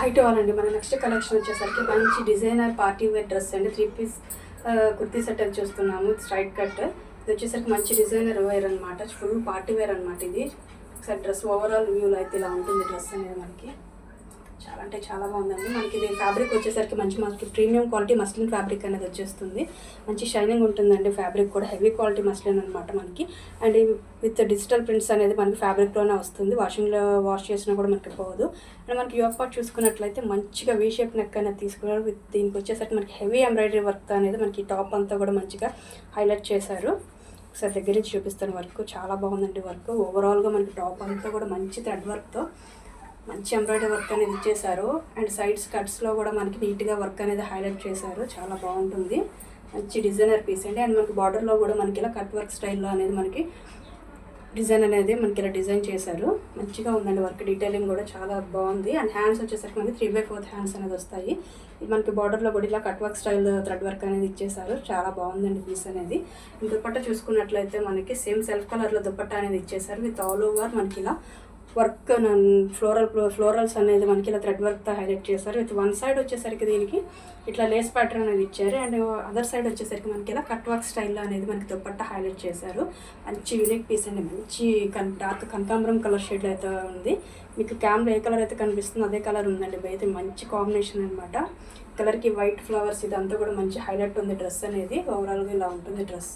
Height వాళ్ళండి. మన next collection వచ్చేసరికి మంచి డిజైనర్ పార్టీ వేర్ డ్రెస్ అండి. 3 పీస్ కుర్తీ సెట్ అని చూస్తున్నాము. Straight cut. ఇది వచ్చేసరికి మంచి డిజైనర్ వేర్ అనమాట. ఫుల్ పార్టీ వేర్ అనమాట. ఇది ఒకసారి డ్రెస్ ఓవరాల్ వ్యూలో అయితే ఇలా ఉంటుంది డ్రెస్ అనేది మనకి. చాలా అంటే చాలా బాగుందండి. మనకి ఇది ఫ్యాబ్రిక్ వచ్చేసరికి మనకి ప్రీమియం క్వాలిటీ మస్లిన్ ఫ్యాబ్రిక్ అనేది వచ్చేస్తుంది. మంచి షైనింగ్ ఉంటుందండి. ఫ్యాబ్రిక్ కూడా హెవీ క్వాలిటీ మస్లిన్ అనమాట మనకి. అండ్ విత్ డిజిటల్ ప్రింట్స్ అనేది మనకి ఫ్యాబ్రిక్లోనే వస్తుంది. వాషింగ్లో వాష్ చేసినా కూడా మనకి పోదు. అండ్ మనకి యోక్ పార్ట్ చూసుకున్నట్లయితే మంచిగా వీ షేప్ నెక్ అనేది తీసుకున్నారు. విత్ దీనికి వచ్చేసరికి మనకి హెవీ ఎంబ్రాయిడరీ వర్క్ అనేది మనకి టాప్ అంతా కూడా మంచిగా హైలైట్ చేశారు. ఒకసారి దగ్గర నుంచి చూపిస్తాను. వర్క్ చాలా బాగుందండి. వర్క్ ఓవరాల్గా మనకి టాప్ అంతా కూడా మంచి థ్రెడ్ వర్క్తో మంచి ఎంబ్రాయిడరీ వర్క్ అనేది ఇచ్చేసారు. అండ్ సైడ్స్ కట్స్లో కూడా మనకి నీట్గా వర్క్ అనేది హైలైట్ చేశారు. చాలా బాగుంటుంది. మంచి డిజైనర్ పీస్ అండి. అండ్ మనకి బార్డర్లో కూడా మనకి ఇలా కట్ వర్క్ స్టైల్లో అనేది మనకి డిజైన్ అనేది మనకి ఇలా డిజైన్ చేశారు. మంచిగా ఉందండి. వర్క్ డీటెయిలింగ్ కూడా చాలా బాగుంది. అండ్ హ్యాండ్స్ వచ్చేసరికి మనకి 3/4 హ్యాండ్స్ అనేది వస్తాయి. మనకి బార్డర్లో కూడా ఇలా cut work style thread work అనేది ఇచ్చేసారు. చాలా బాగుందండి పీస్ అనేది. దుపట్టా చూసుకున్నట్లయితే మనకి సేమ్ సెల్ఫ్ కలర్లో దుపట్టా అనేది ఇచ్చేసారు. విత్ ఆల్ ఓవర్ మనకి ఇలా వర్క్ ఫ్లోరల్స్ అనేది మనకి ఇలా థ్రెడ్ వర్క్తో హైలైట్ చేశారు. విత్ వన్ సైడ్ వచ్చేసరికి దీనికి ఇట్లా లేస్ ప్యాటర్న్ అనేది ఇచ్చారు. అండ్ అదర్ సైడ్ వచ్చేసరికి మనకి ఇలా కట్ వర్క్ స్టైల్లో అనేది మనకి దుపట్టా హైలైట్ చేశారు. మంచి యూనిక్ పీస్ అండి. మంచి డార్క్ కనకాంబరం కలర్ షేడ్లో అయితే ఉంది. మీకు క్యామ్లో ఏ కలర్ అయితే కనిపిస్తుందో అదే కలర్ ఉందండి. అయితే మంచి కాంబినేషన్ అనమాట. కలర్కి వైట్ ఫ్లవర్స్ ఇదంతా కూడా మంచి హైలైట్ ఉంది డ్రెస్ అనేది. ఓవరాల్గా ఇలా ఉంటుంది డ్రెస్.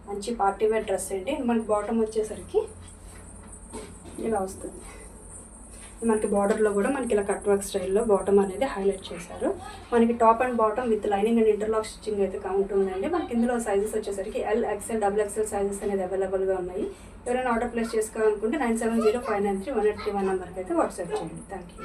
మంచి పార్టీ వేర్ డ్రెస్ అండి. మనకి బాటమ్ వచ్చేసరికి ఇలా వస్తుంది. మనకి బార్డర్లో కూడా మనకి ఇలా కట్ వర్క్ స్టైల్లో బాటమ్ అనేది హైలైట్ చేశారు. మనకి top and bottom with lining and interlock stitching అయితే ఉంటుందండి. మనకి ఇందులో సైజెస్ వచ్చేసరికి L, XL, XXL సైజెస్ అనేది అవైలబుల్గా ఉన్నాయి. ఎవరైనా ఆర్డర్ ప్లేస్ చేసుకోవాలనుకుంటే 9705931831 నెంబర్కి అయితే వాట్సాప్ చేయండి. Thank you.